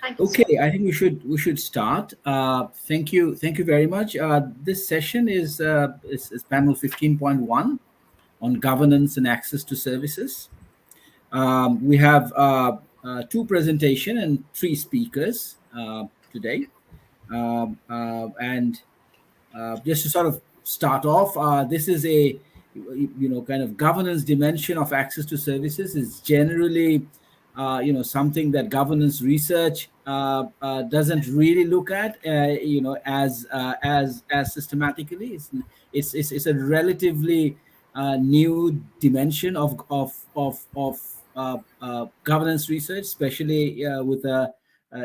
Thank you. Okay, I think we should start. Thank you very much. This session is panel 15.1 on governance and access to services. We have two presentation and three speakers today, and just to sort of start off, this is a kind of governance dimension of access to services is generally something that governance research doesn't really look at as systematically. It's a relatively new dimension of governance research, especially with a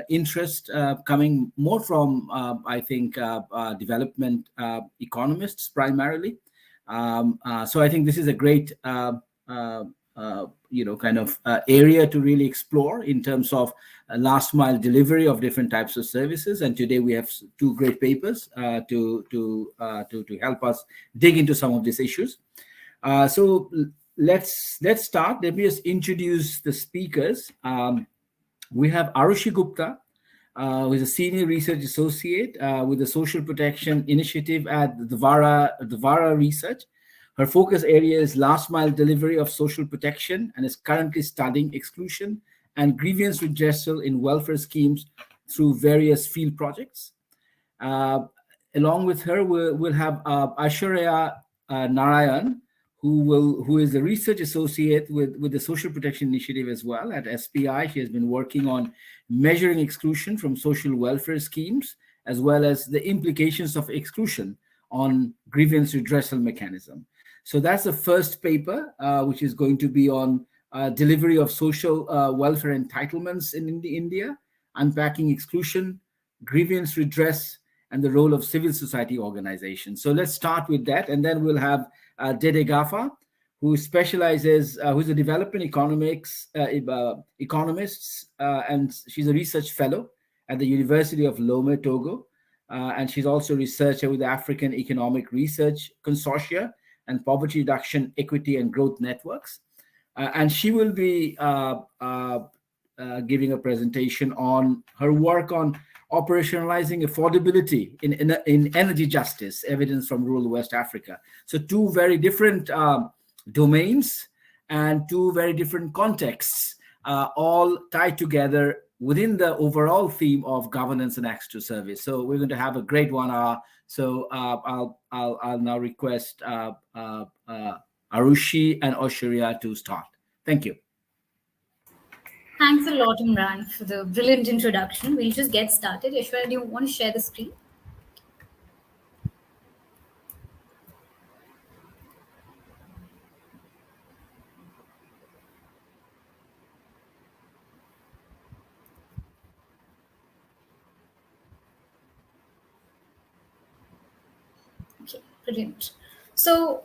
interest coming more from, I think, development economists primarily. So I think this is a great, area to really explore in terms of last mile delivery of different types of services. And today we have two great papers to help us dig into some of these issues. So let's start. Let me just introduce the speakers. We have Aarushi Gupta, who is a senior research associate with the Social Protection Initiative at Dvara Research. Her focus area is last mile delivery of social protection and is currently studying exclusion and grievance redressal in welfare schemes through various field projects. Along with her, we'll have Aishwarya Narayan, who is a research associate with the Social Protection Initiative as well at SPI. She has been working on measuring exclusion from social welfare schemes, as well as the implications of exclusion on grievance redressal mechanism. So that's the first paper, which is going to be on delivery of social welfare entitlements in India, unpacking exclusion, grievance redress, and the role of civil society organizations. So let's start with that, and then we'll have Dede Gafa, who specializes, who's a development economist, and she's a research fellow at the University of Lome, Togo, and she's also a researcher with the African Economic Research Consortia and Poverty Reduction, Equity and Growth Networks. And she will be giving a presentation on her work on operationalizing affordability in energy justice, evidence from rural West Africa. So two very different domains and two very different contexts, all tied together within the overall theme of governance and access to service. So we're going to have a great 1 hour. So I'll now request Aarushi and Aishwarya to start. Thank you. Thanks a lot, Imran, for the brilliant introduction. We'll just get started. Aishwarya, do you want to share the screen? Okay, brilliant. So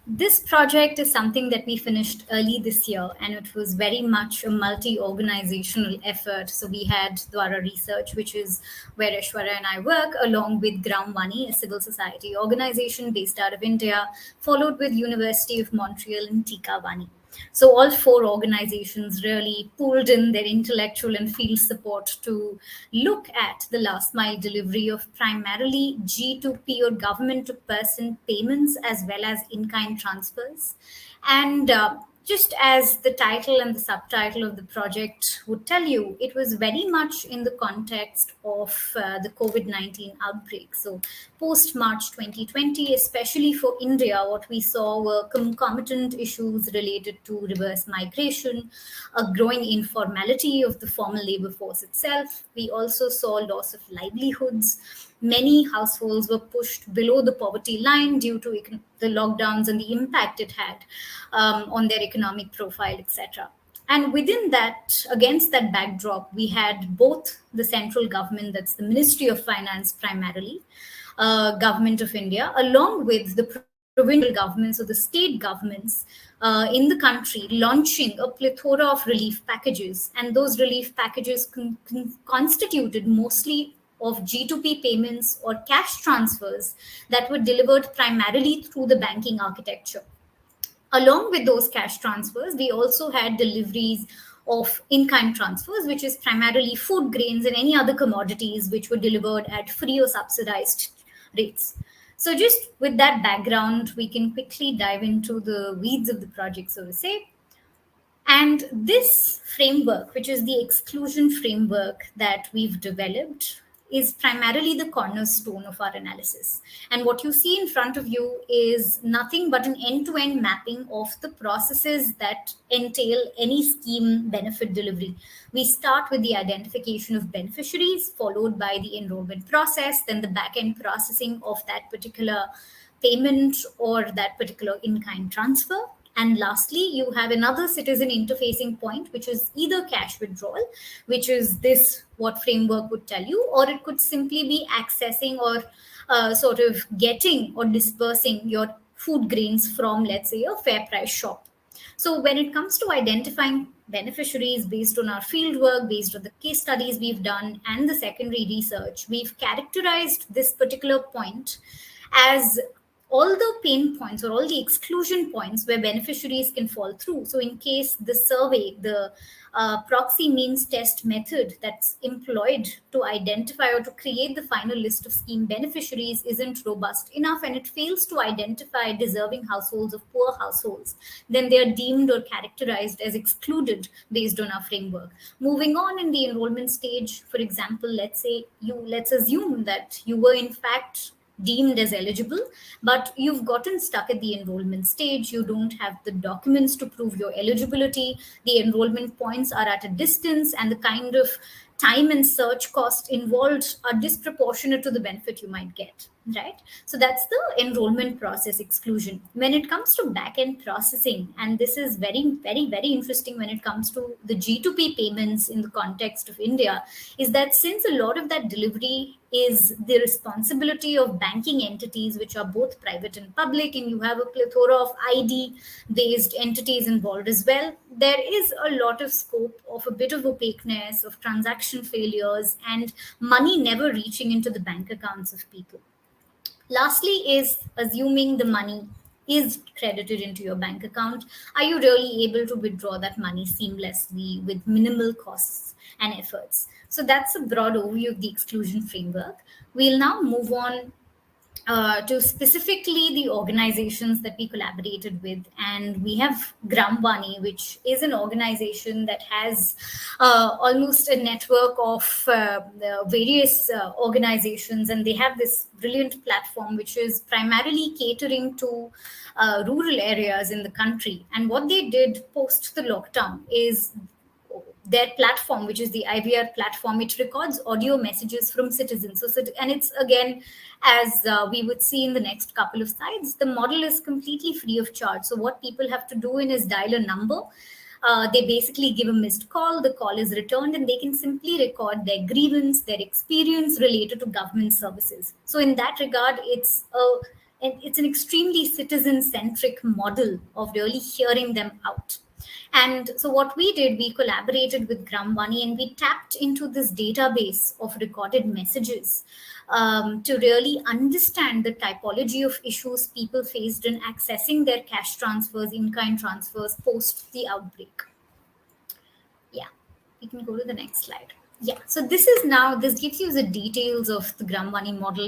this project is something that we finished early this year, and it was very much a multi-organizational effort. So we had Dvara Research, which is where Aishwarya and I work, along with Tika Vaani, a civil society organization based out of India, followed with University of Montreal and Tika Vaani. So all four organizations really pulled in their intellectual and field support to look at the last mile delivery of primarily G2P or government to person payments as well as in-kind transfers. And just as the title and the subtitle of the project would tell you, it was very much in the context of the COVID-19 outbreak. So post-March 2020, especially for India, what we saw were concomitant issues related to reverse migration, a growing informality of the formal labor force itself. We also saw loss of livelihoods. Many households were pushed below the poverty line due to the lockdowns and the impact it had on their economic profile, etc. And within that, against that backdrop, we had both the central government, that's the Ministry of Finance primarily, Government of India, along with the provincial governments or the state governments in the country launching a plethora of relief packages. And those relief packages constituted mostly of G2P payments or cash transfers that were delivered primarily through the banking architecture. Along with those cash transfers, we also had deliveries of in-kind transfers, which is primarily food grains and any other commodities which were delivered at free or subsidized rates. So just with that background, we can quickly dive into the weeds of the project, so to say. And this framework, which is the exclusion framework that we've developed, is primarily the cornerstone of our analysis. And what you see in front of you is nothing but an end to end mapping of the processes that entail any scheme benefit delivery. We start with the identification of beneficiaries, followed by the enrollment process, then the back end processing of that particular payment or that particular in kind transfer. And lastly, you have another citizen interfacing point, which is either cash withdrawal, which is this what framework would tell you, or it could simply be accessing or sort of getting or dispersing your food grains from, let's say, a fair price shop. So when it comes to identifying beneficiaries based on our fieldwork, based on the case studies we've done and the secondary research, we've characterized this particular point as all the pain points or all the exclusion points where beneficiaries can fall through. So, in case the survey, the proxy means test method that's employed to identify or to create the final list of scheme beneficiaries isn't robust enough and it fails to identify deserving households of poor households, then they are deemed or characterized as excluded based on our framework. Moving on in the enrollment stage, for example, let's assume that you were in fact deemed as eligible, but you've gotten stuck at the enrollment stage. You don't have the documents to prove your eligibility. The enrollment points are at a distance, and the kind of time and search cost involved are disproportionate to the benefit you might get, right? So that's the enrollment process exclusion. When it comes to back end processing, and this is very, very, very interesting when it comes to the G2P payments in the context of India, is that since a lot of that delivery is the responsibility of banking entities, which are both private and public, and you have a plethora of ID based entities involved as well, there is a lot of scope of a bit of opaqueness, of transaction failures, and money never reaching into the bank accounts of people. Lastly, is assuming the money is credited into your bank account. Are you really able to withdraw that money seamlessly with minimal costs and efforts? So that's a broad overview of the exclusion framework. We'll now move on to specifically the organizations that we collaborated with. And we have Gram Vaani, which is an organization that has almost a network of various organizations. And they have this brilliant platform, which is primarily catering to rural areas in the country. And what they did post the lockdown is their platform, which is the IVR platform, it records audio messages from citizens. And it's again, as we would see in the next couple of slides, the model is completely free of charge. So what people have to do is dial a number. They basically give a missed call, the call is returned, and they can simply record their grievance, their experience related to government services. So in that regard, it's an extremely citizen-centric model of really hearing them out. And so what we did, we collaborated with Gram Vaani and we tapped into this database of recorded messages to really understand the typology of issues people faced in accessing their cash transfers, in-kind transfers post the outbreak. Yeah, we can go to the next slide. Yeah, so this gives you the details of the Gram Vaani model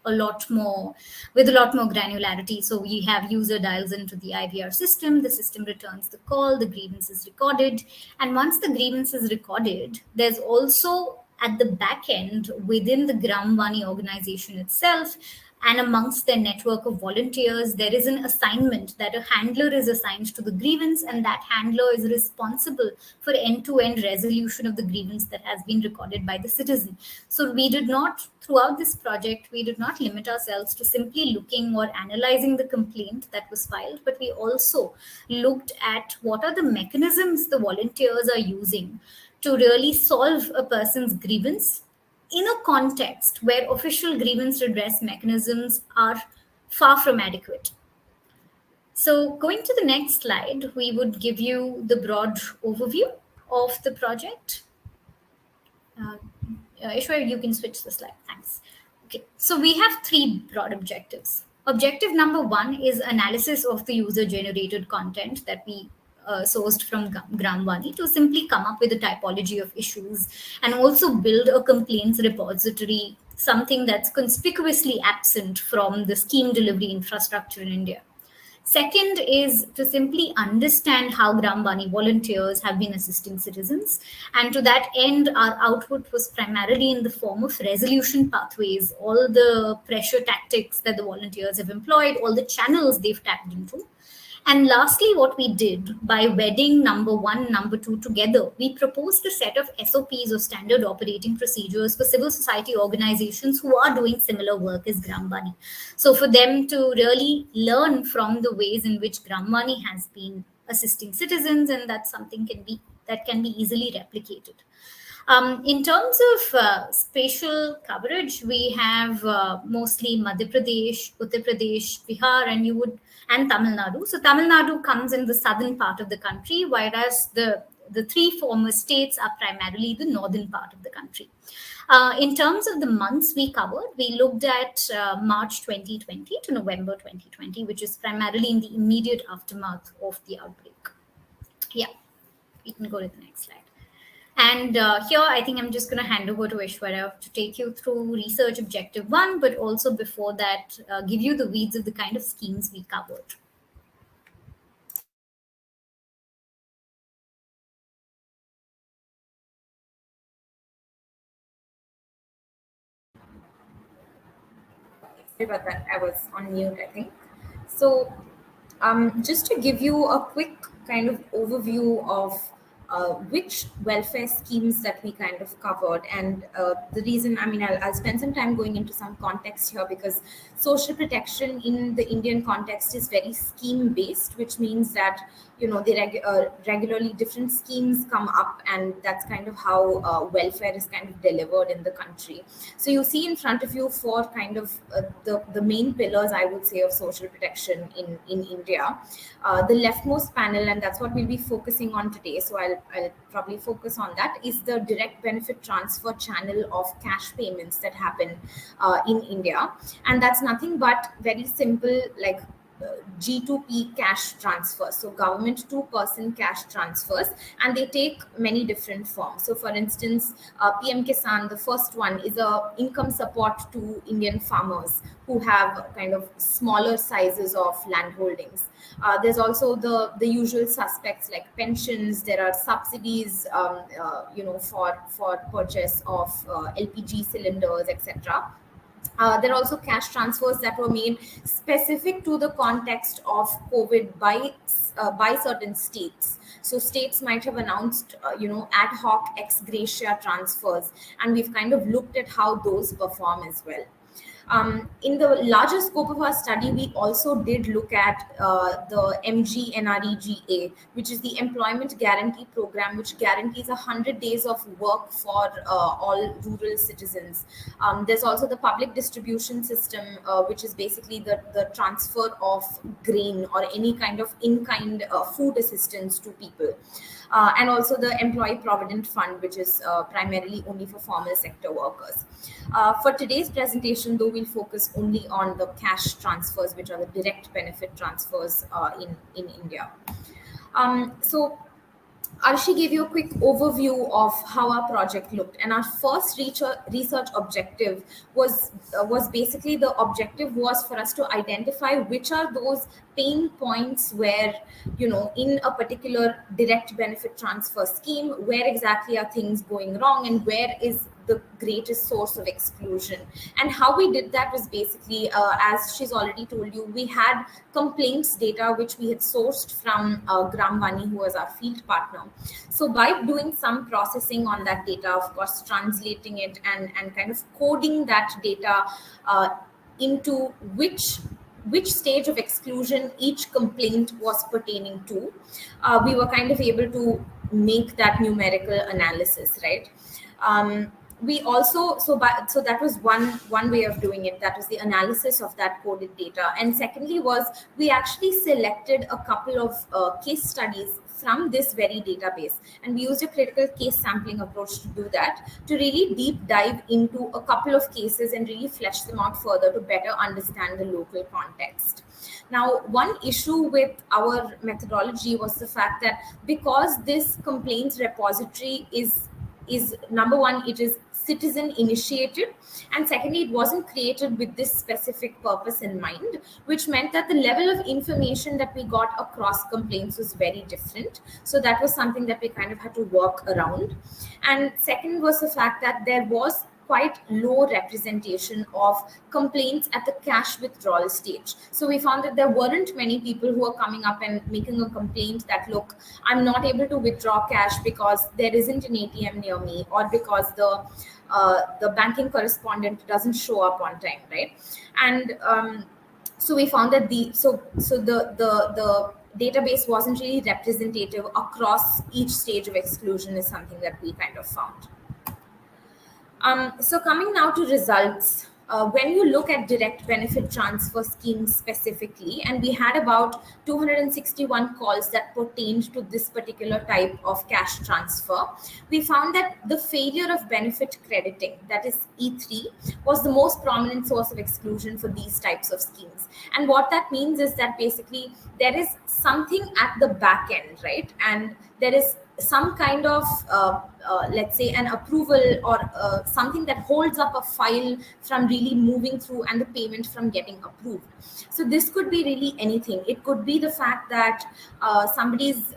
with a lot more granularity. So we have user dials into the IVR system, the system returns the call, the grievance is recorded. And once the grievance is recorded, there's also at the back end within the Gram Vaani organization itself, and amongst their network of volunteers, there is an assignment that a handler is assigned to the grievance, and that handler is responsible for end-to-end resolution of the grievance that has been recorded by the citizen. So throughout this project, we did not limit ourselves to simply looking or analyzing the complaint that was filed, but we also looked at what are the mechanisms the volunteers are using to really solve a person's grievance in a context where official grievance redress mechanisms are far from adequate. So going to the next slide, we would give you the broad overview of the project. Aishwarya, you can switch the slide. Thanks. Okay, so we have three broad objectives. Objective number one is analysis of the user-generated content that we sourced from Gram Vaani to simply come up with a typology of issues and also build a complaints repository, something that's conspicuously absent from the scheme delivery infrastructure in India. Second is to simply understand how Gram Vaani volunteers have been assisting citizens. And to that end, our output was primarily in the form of resolution pathways, all the pressure tactics that the volunteers have employed, all the channels they've tapped into. And lastly, what we did by wedding number one, number two together, we proposed a set of SOPs or standard operating procedures for civil society organizations who are doing similar work as Gram Vaani. So for them to really learn from the ways in which Gram Vaani has been assisting citizens, and that's something that can be easily replicated. In terms of spatial coverage, we have mostly Madhya Pradesh, Uttar Pradesh, Bihar, and Tamil Nadu. So Tamil Nadu comes in the southern part of the country, whereas the three former states are primarily the northern part of the country. In terms of the months we covered, we looked at March 2020 to November 2020, which is primarily in the immediate aftermath of the outbreak. Yeah, we can go to the next slide. And here, I think I'm just going to hand over to Aishwarya to take you through research objective 1, but also before that, give you the weeds of the kind of schemes we covered. Sorry about that. I was on mute, I think. So, just to give you a quick kind of overview of which welfare schemes that we kind of covered, and the reason, I mean, I'll spend some time going into some context here, because social protection in the Indian context is very scheme based, which means that regularly different schemes come up, and that's kind of how welfare is kind of delivered in the country. So you see in front of you four kind of the main pillars, I would say, of social protection in India. The leftmost panel, and that's what we'll be focusing on today, so I'll probably focus on that, is the direct benefit transfer channel of cash payments that happen in India. And that's nothing but very simple, like G2P cash transfers, so government to person cash transfers, and they take many different forms. So for instance, PM Kisan, the first one, is a income support to Indian farmers who have kind of smaller sizes of land holdings. There's also the usual suspects like pensions. There are subsidies for purchase of LPG cylinders, etc. There are also cash transfers that were made specific to the context of COVID by certain states. So states might have announced, ad hoc ex gratia transfers, and we've kind of looked at how those perform as well. In the larger scope of our study, we also did look at the MGNREGA, which is the Employment Guarantee Program, which guarantees 100 days of work for all rural citizens. There's also the Public Distribution System, which is basically the transfer of grain or any kind of in-kind food assistance to people. And also the Employee Provident Fund, which is primarily only for formal sector workers. For today's presentation, though, we'll focus only on the cash transfers, which are the direct benefit transfers in India. So Aarushi gave you a quick overview of how our project looked, and our first research objective was basically, the objective was for us to identify which are those pain points where, in a particular direct benefit transfer scheme, where exactly are things going wrong and where is the greatest source of exclusion. And how we did that was basically, as she's already told you, we had complaints data which we had sourced from Gram Vaani, who was our field partner. So by doing some processing on that data, of course, translating it and kind of coding that data into which stage of exclusion each complaint was pertaining to, we were kind of able to make that numerical analysis, right? We also, so that was one way of doing it. That was the analysis of that coded data. And secondly was, we actually selected a couple of case studies from this very database, and we used a critical case sampling approach to do that, to really deep dive into a couple of cases and really flesh them out further to better understand the local context. Now, one issue with our methodology was the fact that because this complaints repository is number one, it is citizen initiated, and secondly, it wasn't created with this specific purpose in mind, which meant that the level of information that we got across complaints was very different. So that was something that we kind of had to work around. And second was the fact that there was quite low representation of complaints at the cash withdrawal stage. So we found that there weren't many people who are coming up and making a complaint that, look, I'm not able to withdraw cash because there isn't an ATM near me, or because the banking correspondent doesn't show up on time, right? And so we found that the database wasn't really representative across each stage of exclusion, is something that we kind of found. So coming now to results, when you look at direct benefit transfer schemes specifically, and we had about 261 calls that pertained to this particular type of cash transfer, we found that the failure of benefit crediting, that is E3, was the most prominent source of exclusion for these types of schemes. And what that means is that basically there is something at the back end, right? And there is some kind of let's say an approval or something that holds up a file from really moving through and the payment from getting approved. So this could be really anything. It could be the fact that somebody's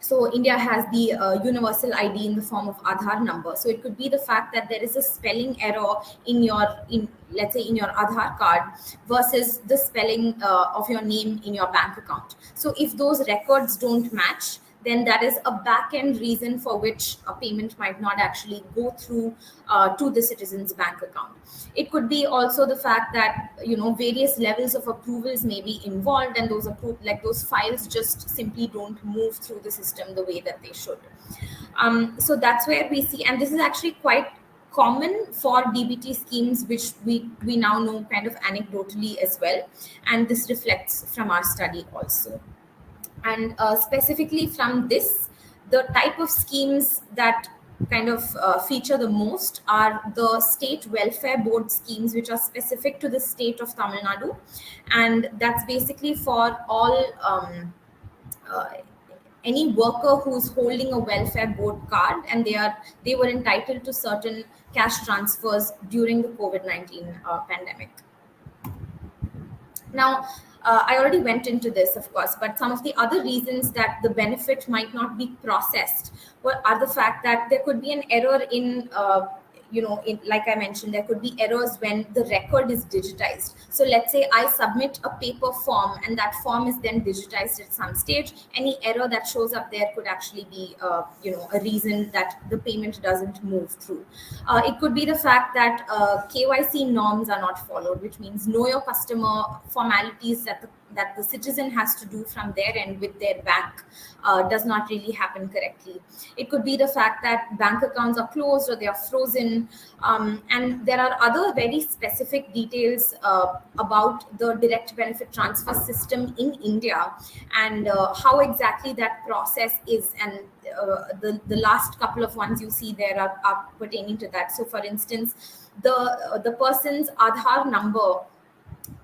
so India has the universal ID in the form of Aadhaar number. So it could be the fact that there is a spelling error in let's say in your Aadhaar card versus the spelling of your name in your bank account. So if those records don't match, then that is a back-end reason for which a payment might not actually go through to the citizen's bank account. It could be also the fact that various levels of approvals may be involved, and those files just simply don't move through the system the way that they should. So that's where we see, and this is actually quite common for DBT schemes, which we now know kind of anecdotally as well, and this reflects from our study also. And specifically from this, the type of schemes that kind of feature the most are the state welfare board schemes, which are specific to the state of Tamil Nadu. And that's basically for all any worker who's holding a welfare board card, and they were entitled to certain cash transfers during the COVID-19 pandemic. Now, I already went into this, of course, but some of the other reasons that the benefit might not be processed are the fact that there could be an error in like I mentioned, there could be errors when the record is digitized. So let's say I submit a paper form and that form is then digitized at some stage. Any error that shows up there could actually be, a reason that the payment doesn't move through. It could be the fact that KYC norms are not followed, which means know your customer formalities that the citizen has to do from their end with their bank does not really happen correctly. It could be the fact that bank accounts are closed or they are frozen. And there are other very specific details about the direct benefit transfer system in India and how exactly that process is. And the last couple of ones you see there are pertaining to that. So for instance, the person's Aadhaar number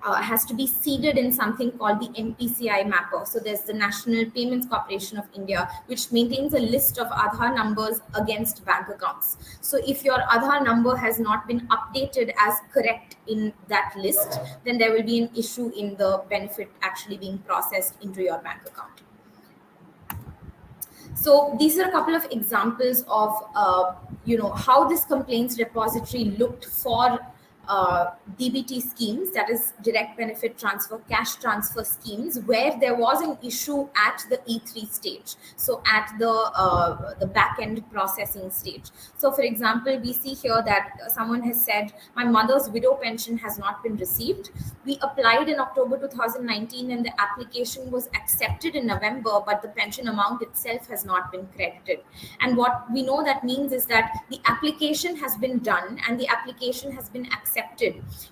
has to be seeded in something called the NPCI mapper. So there's the National Payments Corporation of India, which maintains a list of Aadhaar numbers against bank accounts. So if your Aadhaar number has not been updated as correct in that list, then there will be an issue in the benefit actually being processed into your bank account. So these are a couple of examples of how this complaints repository looked for DBT schemes, that is direct benefit transfer, cash transfer schemes, where there was an issue at the E3 stage, so at the back end processing stage. So for example, we see here that someone has said, my mother's widow pension has not been received. We applied in October 2019 and the application was accepted in November, but the pension amount itself has not been credited. And what we know that means is that the application has been done and the application has been accepted,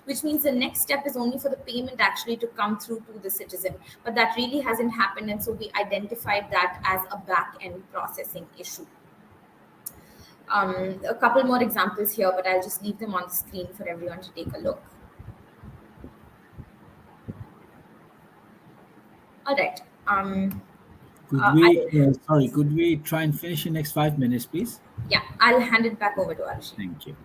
which means the next step is only for the payment actually to come through to the citizen. But that really hasn't happened, and so we identified that as a back-end processing issue. A couple more examples here, but I'll just leave them on the screen for everyone to take a look. All right. Could we try and finish in next 5 minutes, please? Yeah, I'll hand it back over to Aarushi. Thank you.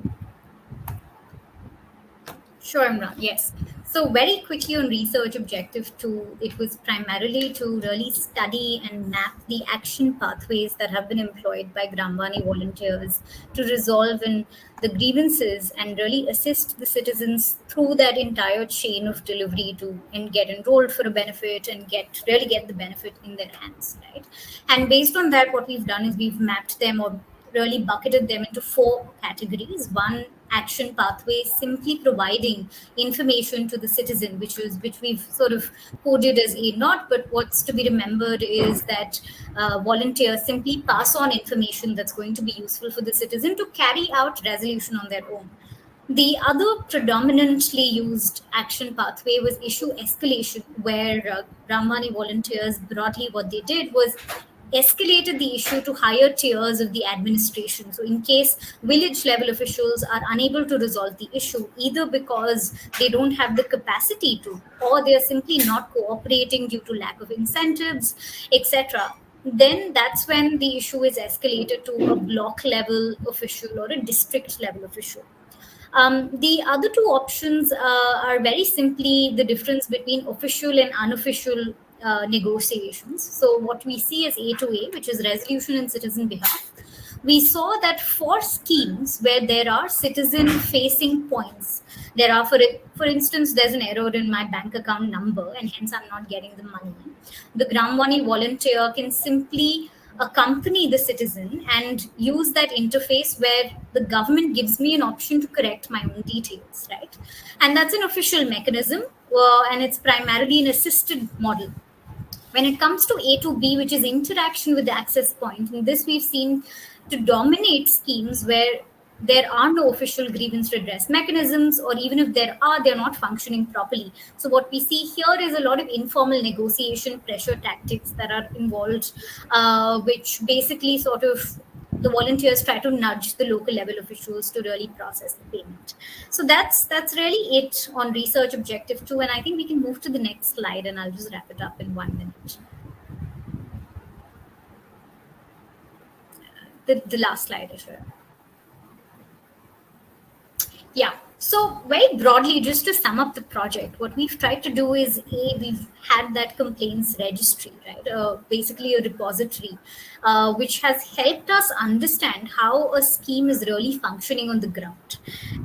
Sure, Imran. Yes. So very quickly on research objective 2, it was primarily to really study and map the action pathways that have been employed by Gramvani volunteers to resolve in the grievances and really assist the citizens through that entire chain of delivery to and get enrolled for a benefit and really get the benefit in their hands, right? And based on that, what we've done is we've mapped them or really bucketed them into 4 categories. One, action pathway, simply providing information to the citizen, which we've sort of coded as A naught, but what's to be remembered is that volunteers simply pass on information that's going to be useful for the citizen to carry out resolution on their own. The other predominantly used action pathway was issue escalation, where Gramvani volunteers, broadly what they did was escalated the issue to higher tiers of the administration. So, in case village level officials are unable to resolve the issue, either because they don't have the capacity to, or they are simply not cooperating due to lack of incentives, etc., then that's when the issue is escalated to a block level official or a district level official. The other 2 options are very simply the difference between official and unofficial negotiations. So, what we see as A to A, which is resolution in citizen behalf, we saw that for schemes where there are citizen facing points, there are, for instance, there's an error in my bank account number and hence I'm not getting the money. The Gramvani volunteer can simply accompany the citizen and use that interface where the government gives me an option to correct my own details, right? And that's an official mechanism, and it's primarily an assisted model. When it comes to A to B, which is interaction with the access point, in this we've seen to dominate schemes where there are no official grievance redress mechanisms, or even if there are, they're not functioning properly. So what we see here is a lot of informal negotiation pressure tactics that are involved, which basically sort of the volunteers try to nudge the local level officials to really process the payment. So that's really it on research objective 2, and I think we can move to the next slide, and I'll just wrap it up in 1 minute. The last slide, Aishwarya. Yeah. So very broadly, just to sum up the project, what we've tried to do is we've had that complaints registry, right? Basically a repository, which has helped us understand how a scheme is really functioning on the ground.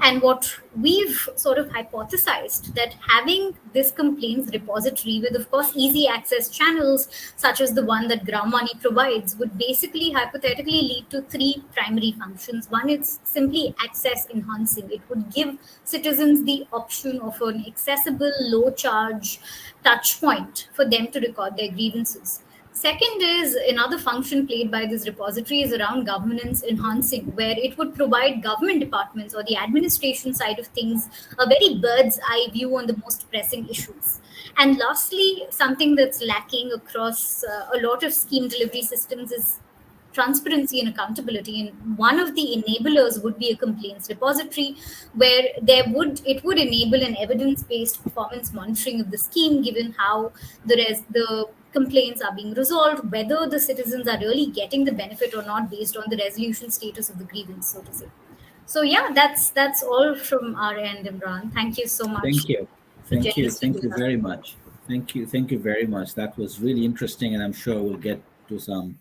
And what we've sort of hypothesized that having this complaints repository with, of course, easy access channels, such as the one that Gramvani provides, would basically hypothetically lead to 3 primary functions. One is simply access enhancing. It would give citizens the option of an accessible, low charge touch point for them to record their grievances. Second is another function played by this repository is around governance enhancing, where it would provide government departments or the administration side of things a very bird's eye view on the most pressing issues. And lastly, something that's lacking across a lot of scheme delivery systems is transparency and accountability, and one of the enablers would be a complaints repository, where it would enable an evidence-based performance monitoring of the scheme, given how the complaints are being resolved, whether the citizens are really getting the benefit or not based on the resolution status of the grievance, so to say. So yeah, that's all from our end, Imran. Thank you so much. Thank you. Thank you very us. much. Thank you very much. That was really interesting, and I'm sure we'll get to some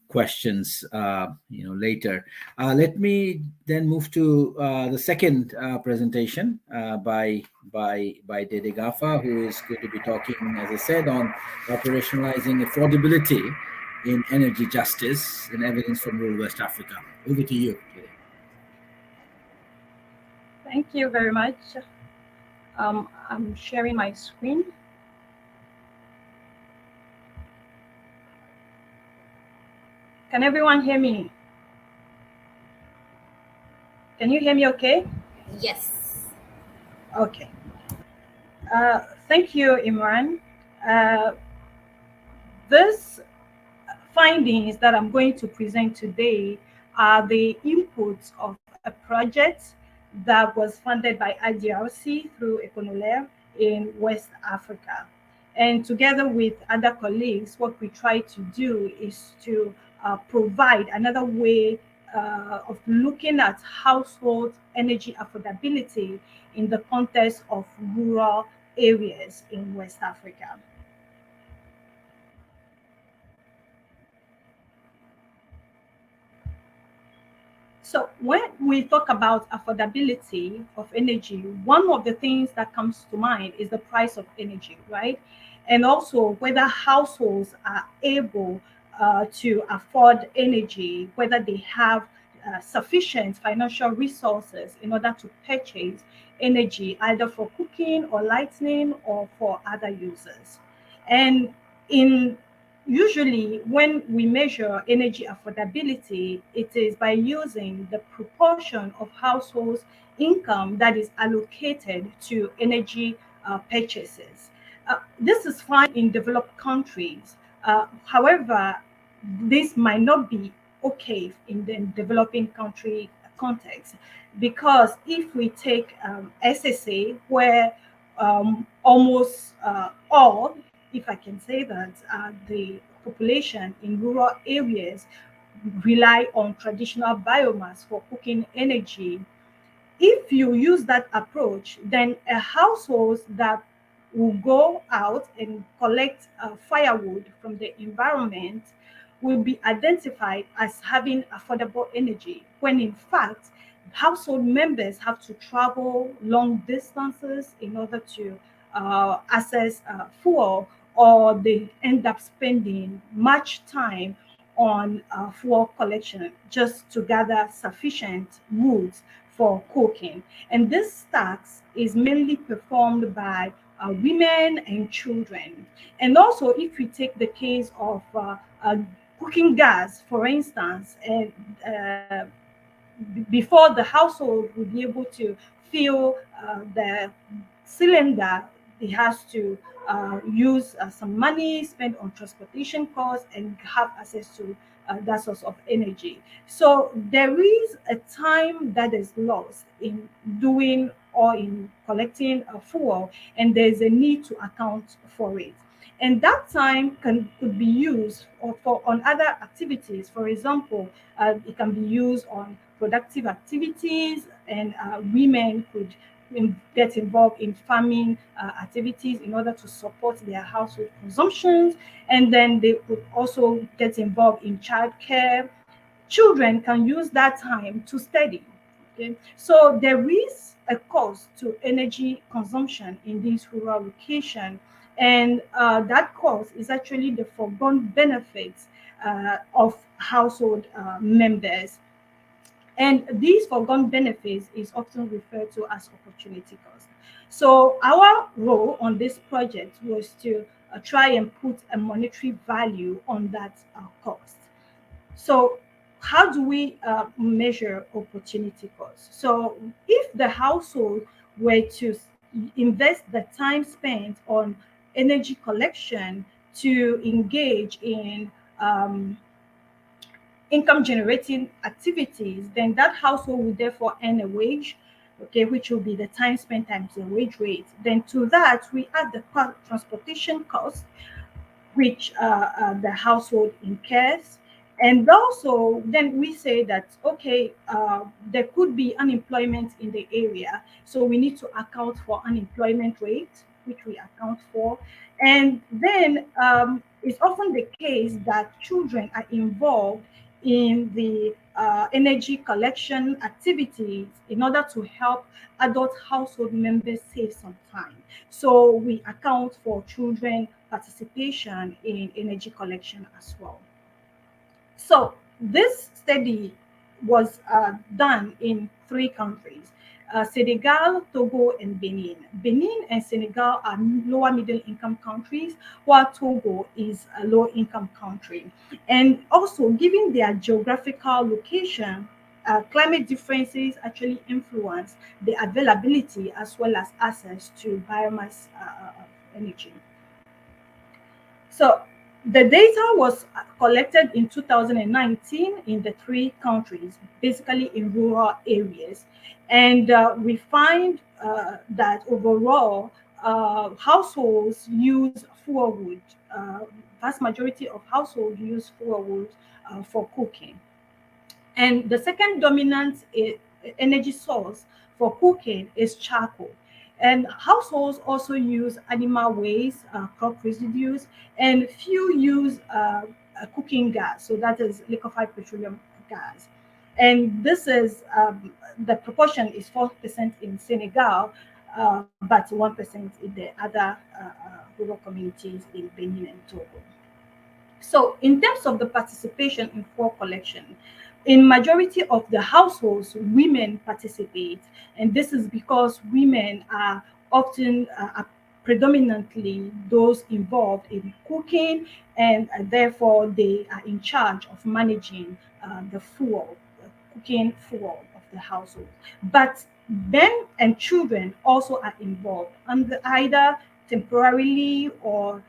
questions later. Let me then move to the second presentation by Dede Gafa, who is going to be talking, as I said, on operationalizing affordability in energy justice and evidence from rural West Africa. Over to you, Dede. Thank you very much. I'm sharing my screen. Can everyone hear me? Can you hear me okay? Yes. Okay. Thank you, Imran. These findings that I'm going to present today are the inputs of a project that was funded by IDRC through Econolab in West Africa. And together with other colleagues, what we try to do is to provide another way of looking at household energy affordability in the context of rural areas in West Africa. So when we talk about affordability of energy, one of the things that comes to mind is the price of energy, right? And also whether households are able to afford energy, whether they have sufficient financial resources in order to purchase energy, either for cooking or lighting or for other users. And in usually, when we measure energy affordability, it is by using the proportion of households' income that is allocated to energy purchases. This is fine in developed countries. However, this might not be okay in the developing country context, because if we take SSA, where almost all, if I can say that, the population in rural areas rely on traditional biomass for cooking energy. If you use that approach, then a household that will go out and collect firewood from the environment will be identified as having affordable energy, when in fact, household members have to travel long distances in order to access fuel, or they end up spending much time on fuel collection just to gather sufficient wood for cooking. And this task is mainly performed by women and children. And also, if we take the case of cooking gas, for instance, and before the household will be able to fill the cylinder, it has to use some money spent on transportation costs and have access to that source of energy. So there is a time that is lost in doing or in collecting a fuel, and there's a need to account for it. And that time could be used for on other activities. For example, it can be used on productive activities, and women could get involved in farming activities in order to support their household consumptions. And then they could also get involved in childcare. Children can use that time to study. Okay, so there is a cost to energy consumption in this rural location, and that cost is actually the foregone benefits of household members. And these foregone benefits is often referred to as opportunity cost. So our role on this project was to try and put a monetary value on that cost. So how do we measure opportunity cost? So if the household were to invest the time spent on energy collection to engage in income generating activities, then that household will therefore earn a wage, okay, which will be the time spent times the wage rate. Then to that, we add the transportation cost, which the household incurs. And also, then we say that, okay, there could be unemployment in the area. So we need to account for unemployment rate, which we account for. And then it's often the case that children are involved in the energy collection activities in order to help adult household members save some time. So we account for children participation in energy collection as well. So this study was done in three countries: Senegal, Togo, and Benin. Benin and Senegal are lower middle income countries, while Togo is a low income country. And also, given their geographical location, climate differences actually influence the availability as well as access to biomass energy. So the data was collected in 2019 in the three countries, basically in rural areas. And we find that overall, households use fuelwood. Vast majority of households use fuelwood for cooking. And the second dominant energy source for cooking is charcoal. And households also use animal waste, crop residues, and few use cooking gas. So that is liquefied petroleum gas. And this is the proportion is 4% in Senegal, but 1% in the other rural communities in Benin and Togo. So in terms of the participation in fuel collection, in majority of the households, women participate, and this is because women are often predominantly those involved in cooking, and therefore they are in charge of managing the fuel, cooking fuel of the household. But men and children also are involved, and either temporarily or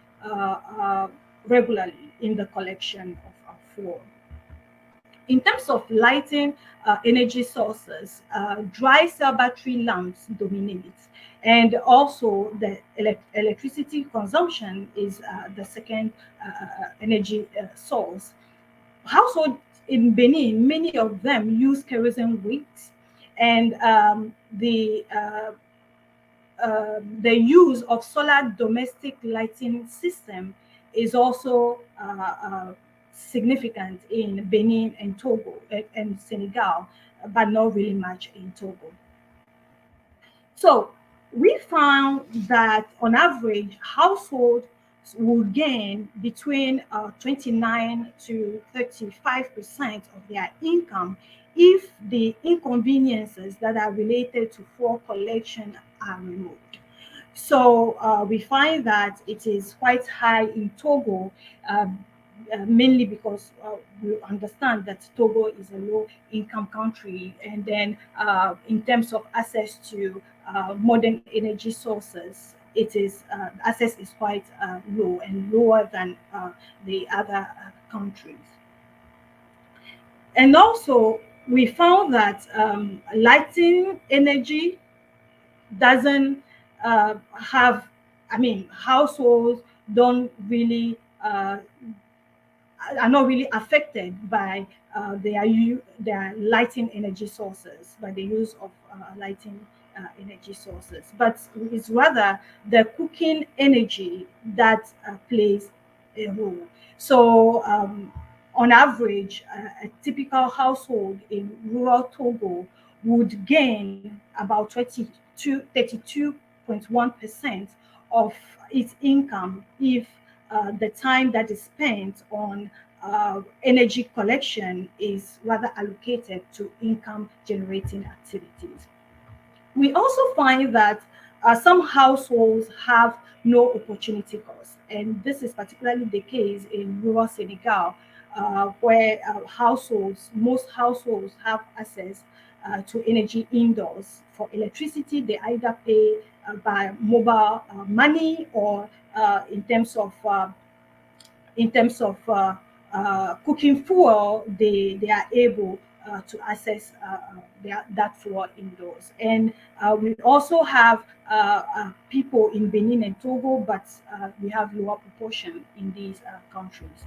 regularly in the collection of fuel. In terms of lighting energy sources, dry cell battery lamps dominate, and also the electricity consumption is the second energy source. Households in Benin, many of them use kerosene wicks, and the use of solar domestic lighting system is also significant in Benin and Togo and Senegal, but not really much in Togo. So we found that on average, households will gain between 29 to 35% of their income if the inconveniences that are related to fuel collection are removed. So we find that it is quite high in Togo, mainly because we understand that Togo is a low-income country, and then in terms of access to modern energy sources, it is access is quite low and lower than the other countries. And also, we found that lighting energy doesn't have, I mean, households don't really are not really affected by their lighting energy sources, by the use of lighting energy sources, but it's rather the cooking energy that plays a role. So on average, a typical household in rural Togo would gain about 32.1% of its income if the time that is spent on energy collection is rather allocated to income generating activities. We also find that some households have no opportunity cost, and this is particularly the case in rural Senegal, where most households have access to energy indoors. For electricity, they either pay by mobile money, or in terms of cooking fuel, they are able to access that fuel indoors. And we also have people in Benin and Togo, but we have lower proportion in these countries.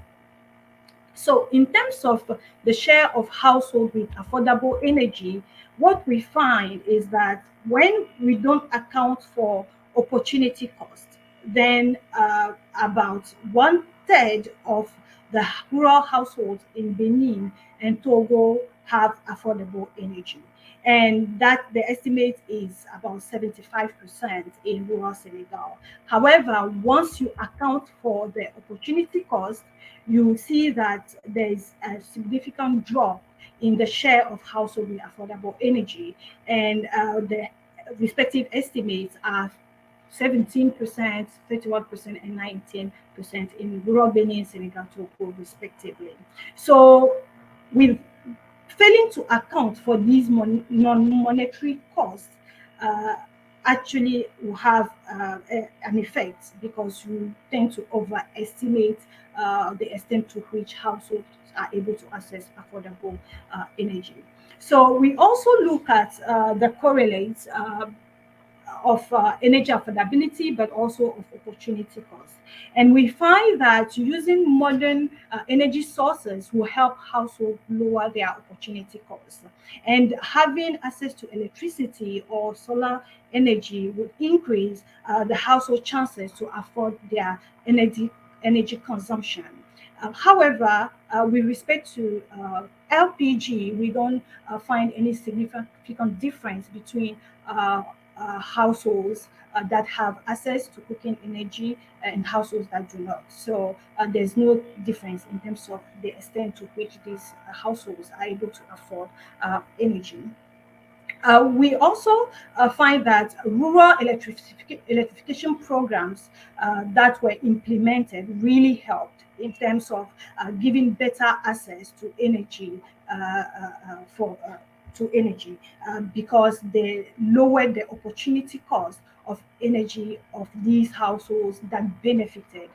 So in terms of the share of household with affordable energy, what we find is that when we don't account for opportunity cost, then about 1/3 of the rural households in Benin and Togo have affordable energy. And that the estimate is about 75% in rural Senegal. However, once you account for the opportunity cost, you see that there is a significant drop in the share of household with affordable energy, and the respective estimates are 17%, 31%, and 19% in rural Benin, Senegal, Togo, respectively. So, with failing to account for these non-monetary costs, actually will have an effect, because you tend to overestimate the extent to which households are able to access affordable energy. So we also look at the correlates energy affordability, but also of opportunity cost. And we find that using modern energy sources will help households lower their opportunity costs. And having access to electricity or solar energy would increase the household chances to afford their energy consumption. However, with respect to LPG, we don't find any significant difference between households that have access to cooking energy and households that do not. So there's no difference in terms of the extent to which these households are able to afford energy. We also find that rural electrification programs that were implemented really helped in terms of giving better access to energy for to energy because they lowered the opportunity cost of energy of these households that benefited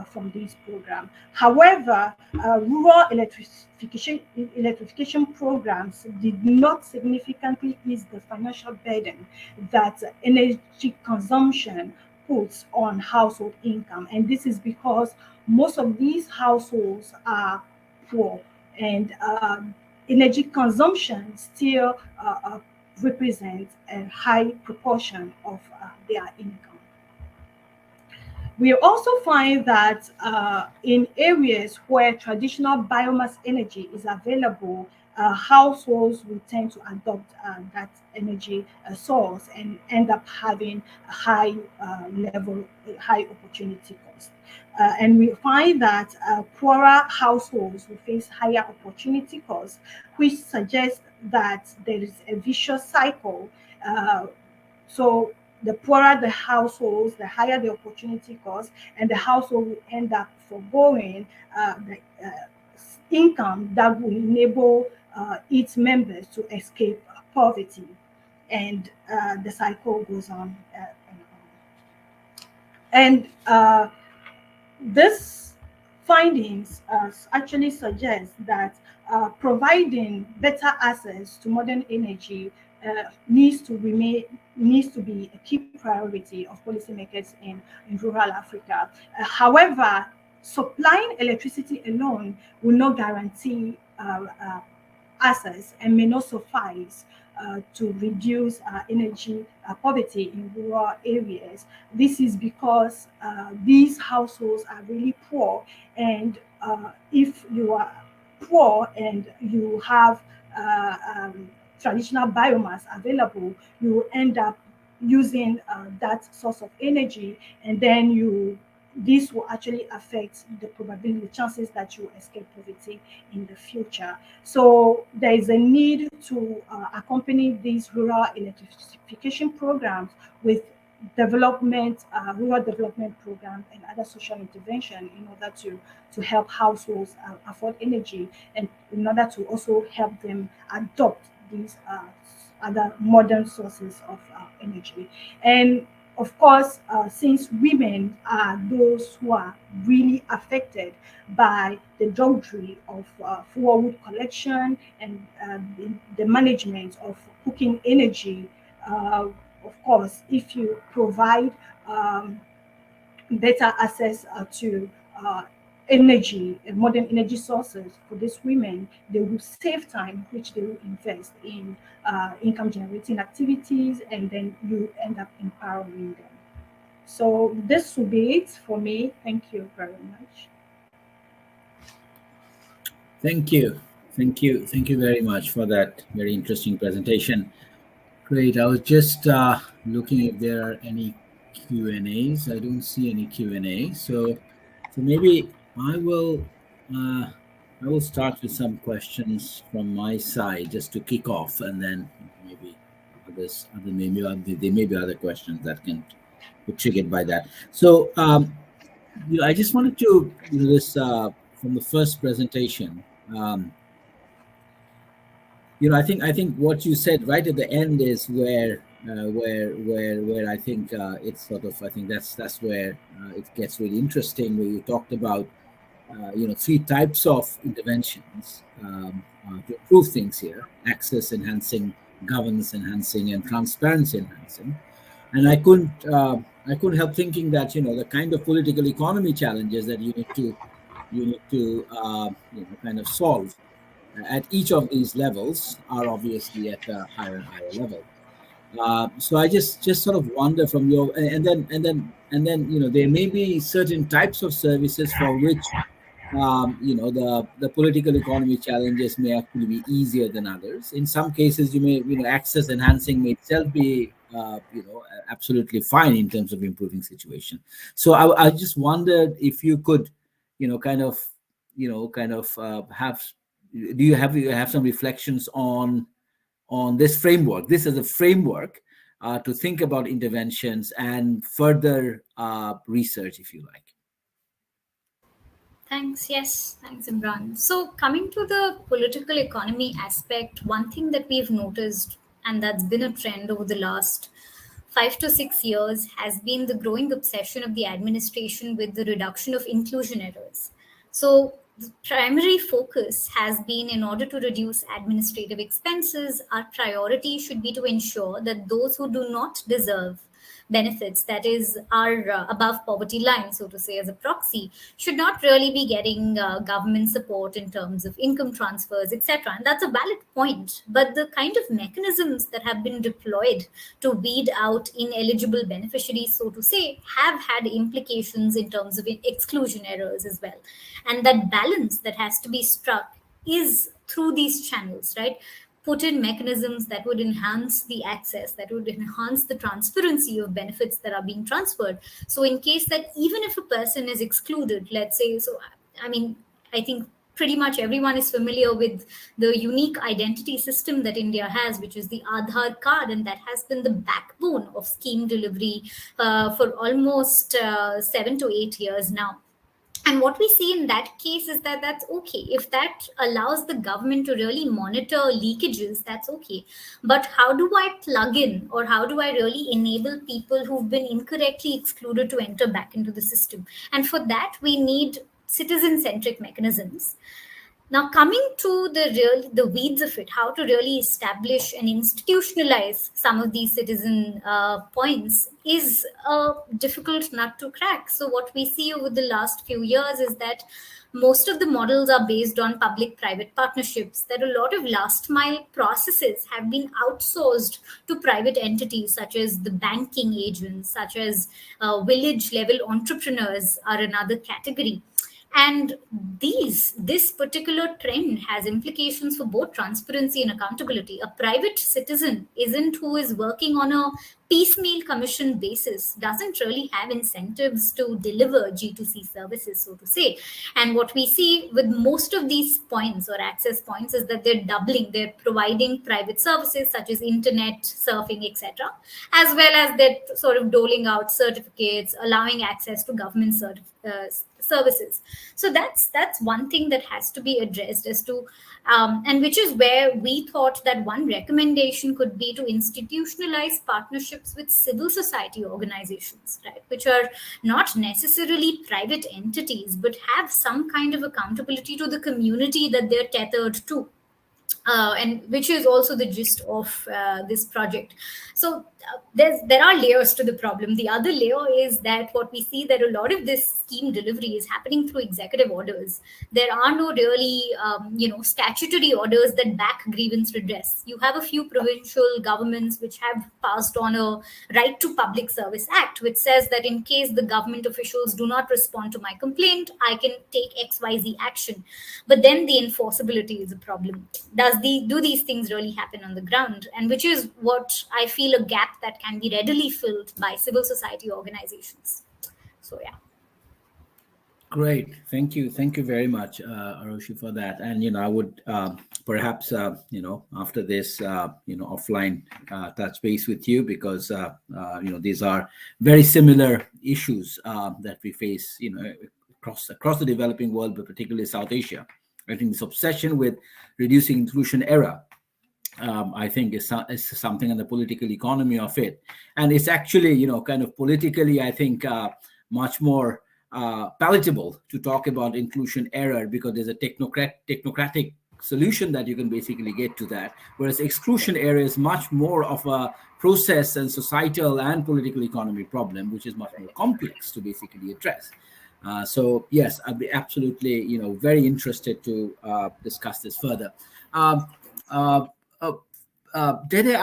from this program. However, rural electrification programs did not significantly ease the financial burden that energy consumption puts on household income. And this is because most of these households are poor, and energy consumption still represents a high proportion of their income. We also find that in areas where traditional biomass energy is available, households will tend to adopt that energy source and end up having a high opportunity cost. And we find that poorer households will face higher opportunity costs, which suggests that there is a vicious cycle. So the poorer the households, the higher the opportunity cost, and the household will end up foregoing the income that will enable its members to escape poverty. And the cycle goes on and on. And this findings actually suggest that providing better access to modern energy needs to be a key priority of policymakers in rural Africa. However, supplying electricity alone will not guarantee access and may not suffice to reduce energy poverty in rural areas. This is because these households are really poor, and if you are poor and you have traditional biomass available, you will end up using that source of energy, and then this will actually affect the probability, the chances that you escape poverty in the future. So there is a need to accompany these rural electrification programs with rural development programs and other social intervention in order to help households afford energy, and in order to also help them adopt these other modern sources of energy. And of course, since women are those who are really affected by the drudgery of firewood collection and the management of cooking energy, of course, if you provide better access to energy, modern energy sources for these women, they will save time, which they will invest in income generating activities, and then you end up empowering them. So this will be it for me. Thank you very much. Thank you. Thank you very much for that very interesting presentation. Great. I was just looking if there are any Q&As. I don't see any Q&A. So maybe I will start with some questions from my side just to kick off, and then maybe there may be other questions that can be triggered by that. So I just wanted to this from the first presentation. I think what you said right at the end is where I think it's sort of, I think that's where it gets really interesting, where you talked about three types of interventions to improve things here: access enhancing, governance enhancing, and transparency enhancing. And I couldn't help thinking that the kind of political economy challenges that you need to kind of solve at each of these levels are obviously at a higher and higher level. So I just sort of wonder from your and then there may be certain types of services for which the political economy challenges may actually be easier than others. In some cases, access enhancing may itself be absolutely fine in terms of improving situation. So I just wondered if you could have do you have some reflections on this framework, this is a framework to think about interventions and further research, if you like. Thanks. Yes, thanks, Imran. So, coming to the political economy aspect, one thing that we've noticed, and that's been a trend over the last 5 to 6 years, has been the growing obsession of the administration with the reduction of inclusion errors. So, the primary focus has been, in order to reduce administrative expenses, our priority should be to ensure that those who do not deserve benefits, that is, are above poverty line, so to say, as a proxy, should not really be getting government support in terms of income transfers, etc. And that's a valid point. But the kind of mechanisms that have been deployed to weed out ineligible beneficiaries, so to say, have had implications in terms of exclusion errors as well. And that balance that has to be struck is through these channels, right? Put in mechanisms that would enhance the access, that would enhance the transparency of benefits that are being transferred. So, in case that even if a person is excluded, let's say, so I mean, I think pretty much everyone is familiar with the unique identity system that India has, which is the Aadhaar card, and that has been the backbone of scheme delivery for almost 7 to 8 years now. And what we see in that case is that that's okay. If that allows the government to really monitor leakages, that's okay. But how do I plug in, or how do I really enable people who've been incorrectly excluded to enter back into the system? And for that, we need citizen centric mechanisms. Now, coming to the weeds of it, how to really establish and institutionalize some of these citizen points is a difficult nut to crack. So, what we see over the last few years is that most of the models are based on public-private partnerships. That a lot of last-mile processes have been outsourced to private entities, such as the banking agents, such as village-level entrepreneurs are another category. And this particular trend has implications for both transparency and accountability. A private citizen isn't who is working on a piecemeal commission basis, doesn't really have incentives to deliver G2C services, so to say. And what we see with most of these points or access points is that they're doubling, they're providing private services such as internet, surfing, etc., as well as they're sort of doling out certificates, allowing access to government services. So that's one thing that has to be addressed as to and which is where we thought that one recommendation could be to institutionalize partnerships with civil society organizations, right, which are not necessarily private entities but have some kind of accountability to the community that they're tethered to. And which is also the gist of this project. So there are layers to the problem. The other layer is that what we see that a lot of this scheme delivery is happening through executive orders. There are no really statutory orders that back grievance redress. You have a few provincial governments which have passed on a Right to Public Service Act, which says that in case the government officials do not respond to my complaint, I can take XYZ action. But then the enforceability is a problem. Do these things really happen on the ground? And which is what I feel a gap that can be readily filled by civil society organizations. So yeah. Great, thank you very much, Aarushi, for that. And I would perhaps after this offline touch base with you, because these are very similar issues that we face across the developing world, but particularly South Asia. I think this obsession with reducing inclusion error, I think is something in the political economy of it. And it's actually, kind of politically, I think, much more palatable to talk about inclusion error, because there's a technocratic solution that you can basically get to that. Whereas exclusion area is much more of a process and societal and political economy problem, which is much more complex to basically address. So yes, I'd be absolutely, very interested to discuss this further. Um, uh, uh, Dede,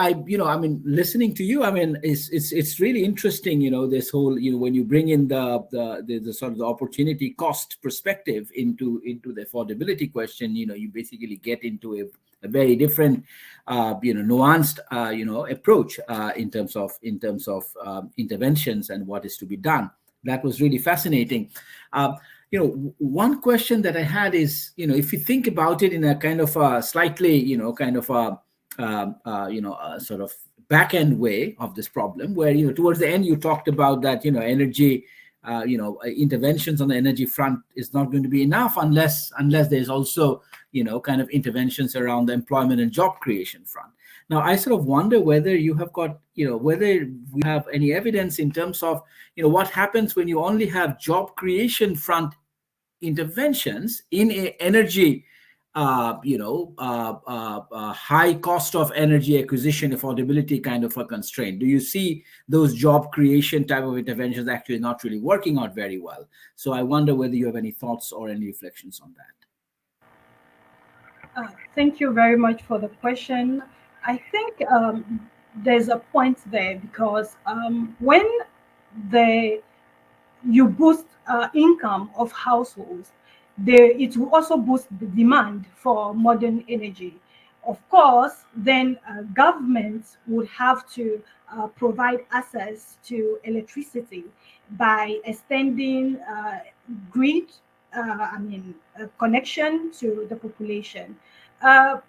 listening to you, it's really interesting, this whole, when you bring in the sort of the opportunity cost perspective into the affordability question, you basically get into a very different, nuanced, approach in terms of interventions and what is to be done. That was really fascinating. One question that I had is, if you think about it in a kind of a slightly, kind of a sort of back end way of this problem, where towards the end you talked about that energy, interventions on the energy front is not going to be enough unless there's also kind of interventions around the employment and job creation front. Now, I sort of wonder whether you have got, whether we have any evidence in terms of, what happens when you only have job creation front interventions in a energy, high cost of energy acquisition, affordability kind of a constraint. Do you see those job creation type of interventions actually not really working out very well? So I wonder whether you have any thoughts or any reflections on that. Thank you very much for the question. I think there's a point there because when you boost income of households, it will also boost the demand for modern energy. Of course, then governments would have to provide access to electricity by extending grid, connection to the population. Uh,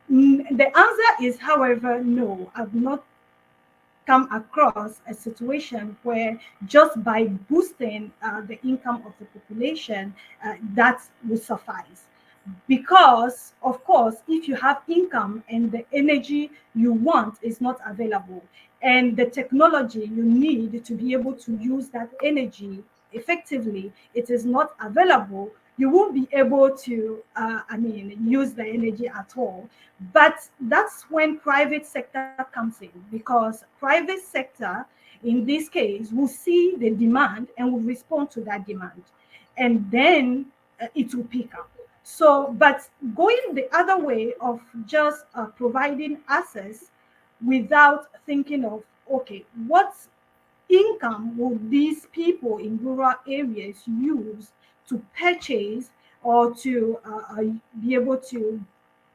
the answer is, however, no. I've not come across a situation where just by boosting the income of the population, that will suffice. Because, of course, if you have income and the energy you want is not available, and the technology you need to be able to use that energy effectively, it is not available, you won't be able to, use the energy at all. But that's when private sector comes in, because private sector, in this case, will see the demand and will respond to that demand, and then it will pick up. So, but going the other way of just providing access without thinking of, okay, what income will these people in rural areas use to purchase or to be able to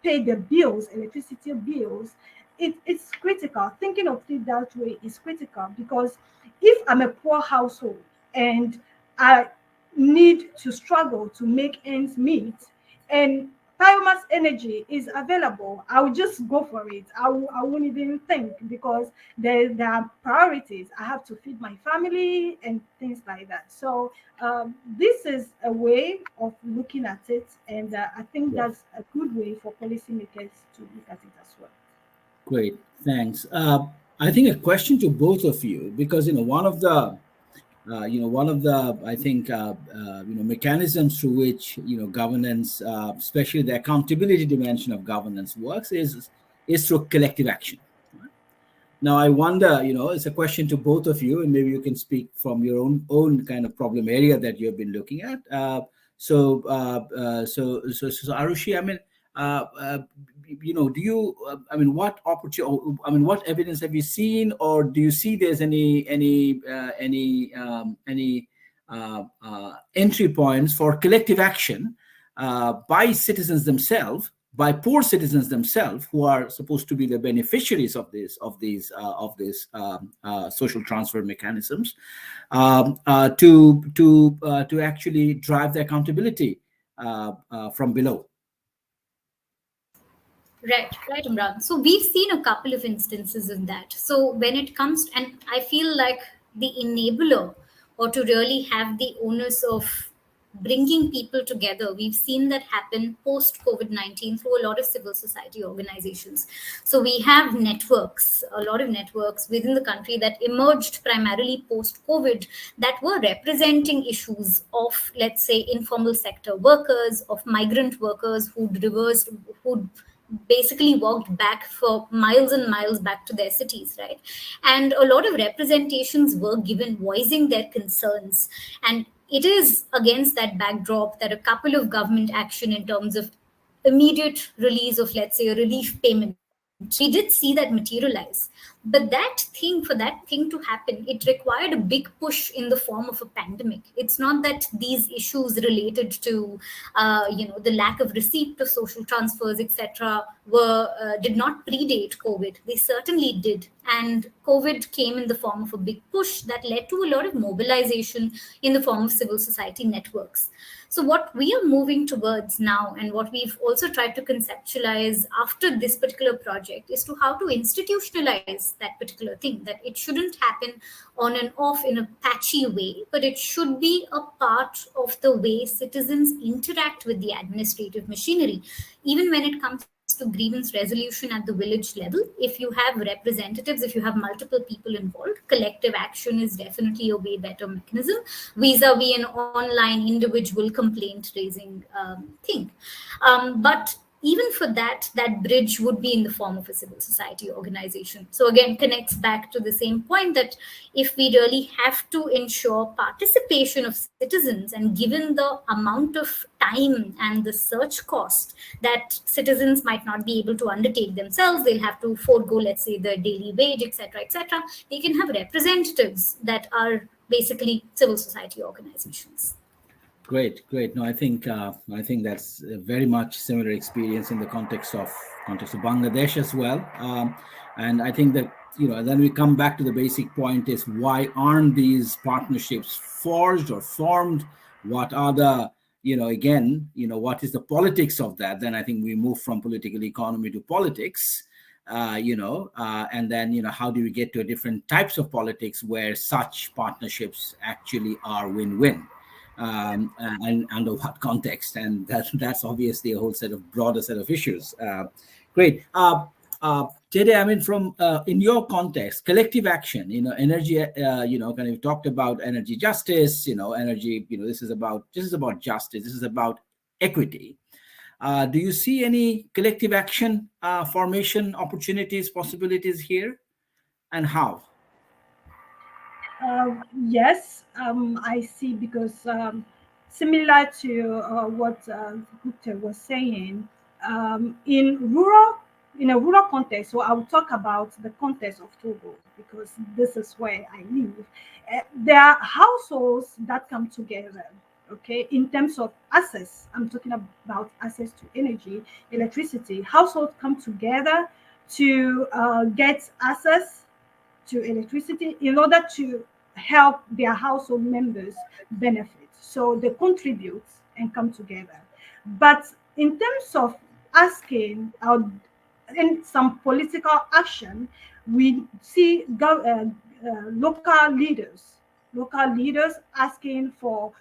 pay the bills, electricity bills? It's critical. Thinking of it that way is critical, because if I'm a poor household and I need to struggle to make ends meet, and biomass energy is available, I will just go for it. I won't even think, because there are priorities. I have to feed my family and things like that. So this is a way of looking at it, and I think that's a good way for policymakers to look at it as well. Great, thanks. I think a question to both of you, because one of the I think mechanisms through which governance, especially the accountability dimension of governance, works is through collective action. Now, I wonder, it's a question to both of you, and maybe you can speak from your own kind of problem area that you've been looking at. So Aarushi, do you, what opportunity, what evidence have you seen, or do you see there's any entry points for collective action by citizens themselves, by poor citizens themselves, who are supposed to be the beneficiaries of these social transfer mechanisms, to actually drive the accountability from below? Right, Imran. So we've seen a couple of instances in that. So when it comes, and I feel like the enabler, or to really have the onus of bringing people together. We've seen that happen post COVID-19 through a lot of civil society organizations. So we have networks, a lot of networks within the country that emerged primarily post COVID that were representing issues of, let's say, informal sector workers, of migrant workers who'd basically walked back for miles and miles back to their cities, right? And a lot of representations were given voicing their concerns. And it is against that backdrop that a couple of government action in terms of immediate release of, let's say, a relief payment, we did see that materialize. But for that thing to happen, it required a big push in the form of a pandemic. It's not that these issues related to, the lack of receipt of social transfers, etc., did not predate COVID. They certainly did, and COVID came in the form of a big push that led to a lot of mobilization in the form of civil society networks. So what we are moving towards now, and what we've also tried to conceptualize after this particular project, is to how to institutionalize that particular thing, that it shouldn't happen on and off in a patchy way, but it should be a part of the way citizens interact with the administrative machinery, even when it comes to grievance resolution at the village level. If you have representatives, if you have multiple people involved, collective action is definitely a way better mechanism vis-a-vis an online individual complaint raising thing. But even for that bridge would be in the form of a civil society organization. So again, connects back to the same point that if we really have to ensure participation of citizens, and given the amount of time and the search cost that citizens might not be able to undertake themselves, they'll have to forego, let's say, the daily wage, etc., they can have representatives that are basically civil society organizations. Great. No, I think that's a very much similar experience in the context of Bangladesh as well. And I think that, then we come back to the basic point: is why aren't these partnerships forged or formed? What are the, what is the politics of that? Then I think we move from political economy to politics. And then, how do we get to different types of politics where such partnerships actually are win-win? And under what context? And that's obviously a whole broader set of issues. Great. Dede, I mean, from in your context, collective action, energy, kind of talked about energy justice, energy, this is about justice, this is about equity. Do you see any collective action formation opportunities, possibilities here, and how? Yes, I see, because similar to what Gupta was saying, in a rural context, so I will talk about the context of Togo because this is where I live. There are households that come together, okay, in terms of access. I'm talking about access to energy, electricity. Households come together to get access to electricity in order to help their household members benefit. So they contribute and come together. But in terms of asking in some political action, we see local leaders asking for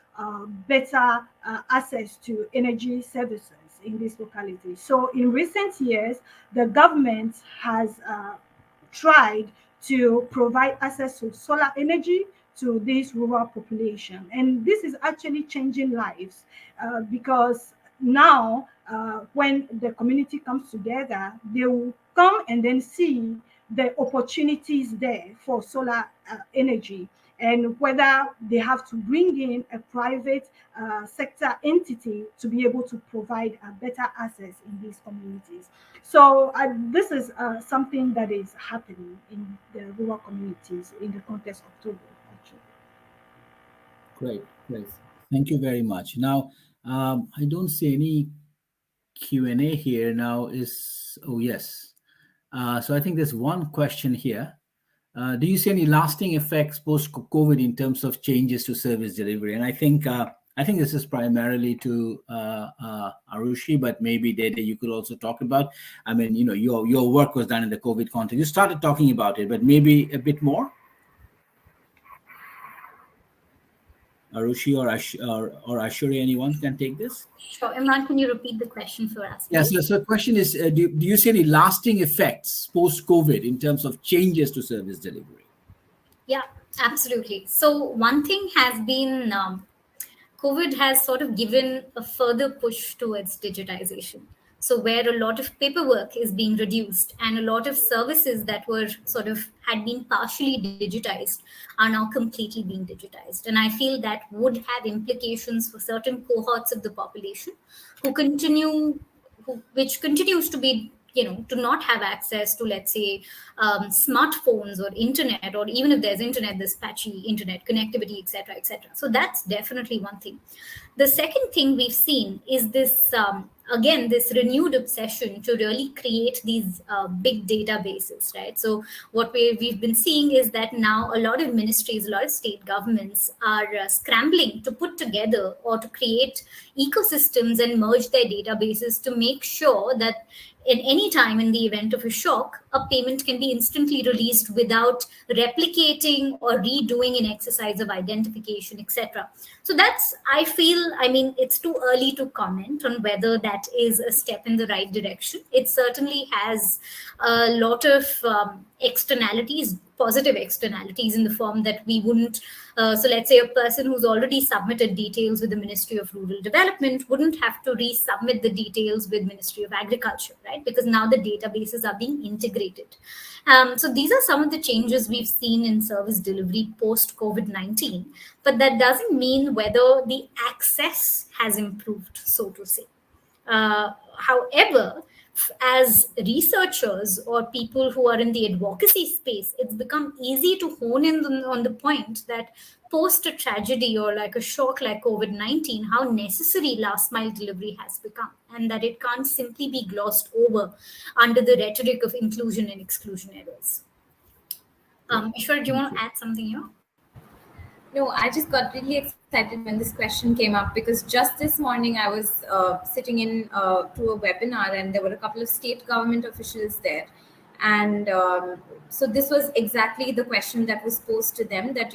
better access to energy services in this locality. So in recent years, the government has tried to provide access to solar energy to this rural population. And this is actually changing lives because now when the community comes together, they will come and then see the opportunities there for solar energy, and whether they have to bring in a private sector entity to be able to provide better access in these communities. So this is something that is happening in the rural communities in the context of Togo, actually. Great. Thank you very much. Now, I don't see any Q&A here now. Yes. So I think there's one question here. Do you see any lasting effects post-COVID in terms of changes to service delivery? And I think this is primarily to Aarushi, but maybe Dede, you could also talk about. I mean, your work was done in the COVID context. You started talking about it, but maybe a bit more. Aarushi or Aishwarya, anyone can take this? Sure. Imran, can you repeat the question for us, Yes. please? So the question is, do you see any lasting effects post-COVID in terms of changes to service delivery? Yeah, absolutely. So one thing has been COVID has sort of given a further push towards digitization. So, where a lot of paperwork is being reduced and a lot of services that were sort of had been partially digitized are now completely being digitized. And I feel that would have implications for certain cohorts of the population who continue which continues to be, to not have access to, let's say, smartphones or internet, or even if there's internet, there's patchy internet connectivity, etc., etc. So that's definitely one thing. The second thing we've seen is this, again, this renewed obsession to really create these big databases, right? So what we've been seeing is that now a lot of ministries, a lot of state governments are scrambling to put together or to create ecosystems and merge their databases to make sure that in any time in the event of a shock, a payment can be instantly released without replicating or redoing an exercise of identification, etc. So that's, I feel, I mean, it's too early to comment on whether that is a step in the right direction. It certainly has a lot of externalities, positive externalities, in the form that we wouldn't, so let's say a person who's already submitted details with the Ministry of Rural Development wouldn't have to resubmit the details with Ministry of Agriculture, right? Because now the databases are being integrated. So these are some of the changes we've seen in service delivery post COVID-19, but that doesn't mean whether the access has improved, so to say. However, as researchers or people who are in the advocacy space, it's become easy to hone in on the point that post a tragedy or like a shock like COVID-19, how necessary last mile delivery has become, and that it can't simply be glossed over under the rhetoric of inclusion and exclusion errors. Ishwar, do you want to add something here? No, I just got really excited when this question came up, because just this morning I was sitting in to a webinar, and there were a couple of state government officials there. And so this was exactly the question that was posed to them, that,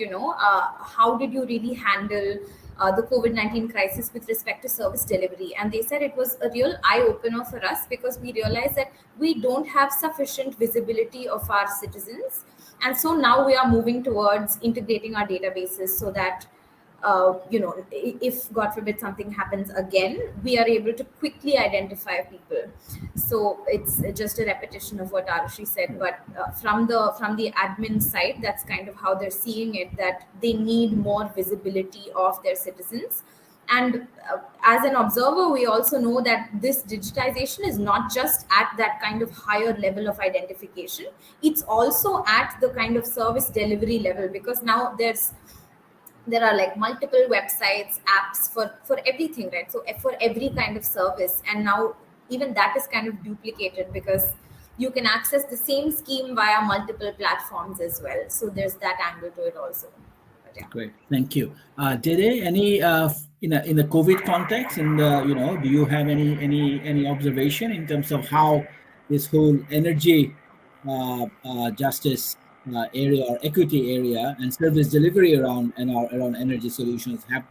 how did you really handle the COVID-19 crisis with respect to service delivery? And they said it was a real eye-opener for us, because we realized that we don't have sufficient visibility of our citizens. And so now we are moving towards integrating our databases so that, if God forbid something happens again, we are able to quickly identify people. So it's just a repetition of what Aarushi said, but from the admin side, that's kind of how they're seeing it, that they need more visibility of their citizens. And as an observer, we also know that this digitization is not just at that kind of higher level of identification, it's also at the kind of service delivery level, because now there are like multiple websites, apps for everything, right? So for every kind of service, and now even that is kind of duplicated, because you can access the same scheme via multiple platforms as well. So there's that angle to it also. But yeah. Great, thank you. Dede, any in the COVID context, and do you have any observation in terms of how this whole energy justice area or equity area and service delivery around energy solutions have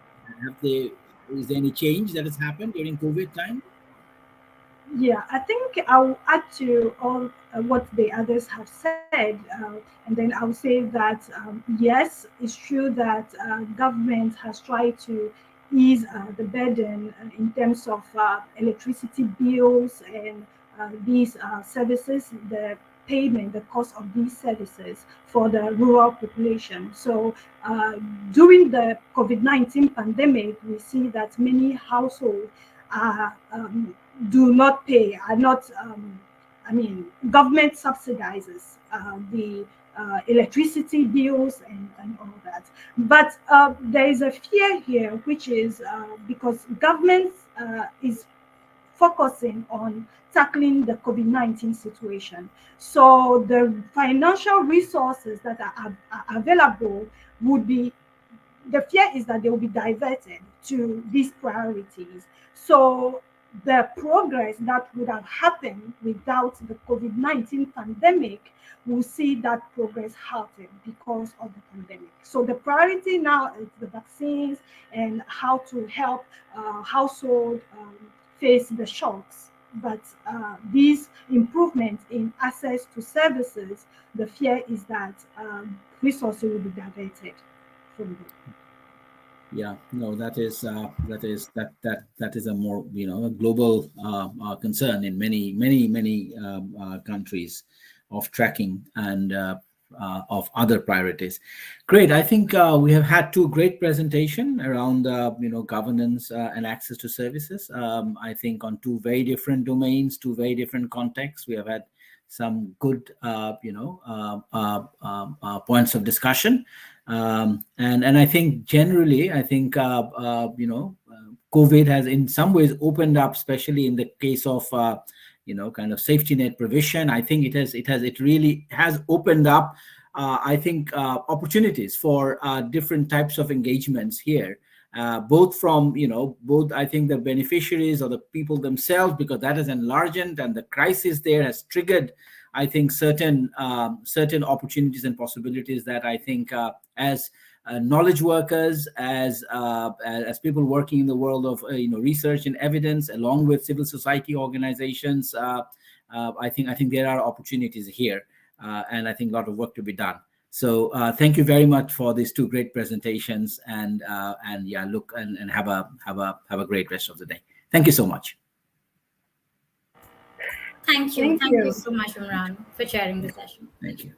they is there any change that has happened during COVID time? Yeah, I think I'll add to all what the others have said, and then I'll say that yes, it's true that government has tried to ease the burden in terms of electricity bills and these services, the payment, the cost of these services for the rural population. So during the COVID-19 pandemic, we see that many households are do not pay, are not, government subsidizes the electricity bills and all that. But there is a fear here, which is because government is focusing on tackling the COVID-19 situation. So the financial resources that are available would be, the fear is that they will be diverted to these priorities. So the progress that would have happened without the COVID-19 pandemic, we'll see that progress halted because of the pandemic. So the priority now is the vaccines and how to help households face the shocks. But these improvements in access to services, the fear is that resources will be diverted from them. Yeah, no, that is a more a global concern in many countries of tracking and of other priorities. Great, I think we have had two great presentation around governance and access to services. I think on two very different domains, two very different contexts. We have had some good points of discussion. And I think generally, I think COVID has in some ways opened up, especially in the case of kind of safety net provision. I think it really has opened up. I think opportunities for different types of engagements here. Both from both I think the beneficiaries or the people themselves, because that is enlarged, and the crisis there has triggered, I think, certain opportunities and possibilities that I think as knowledge workers, as people working in the world of research and evidence, along with civil society organizations, I think there are opportunities here, and I think a lot of work to be done. So thank you very much for these two great presentations, and yeah, look and have a great rest of the day. Thank you so much. Thank you. Thank you so much, Imran, for sharing the session. Thank you.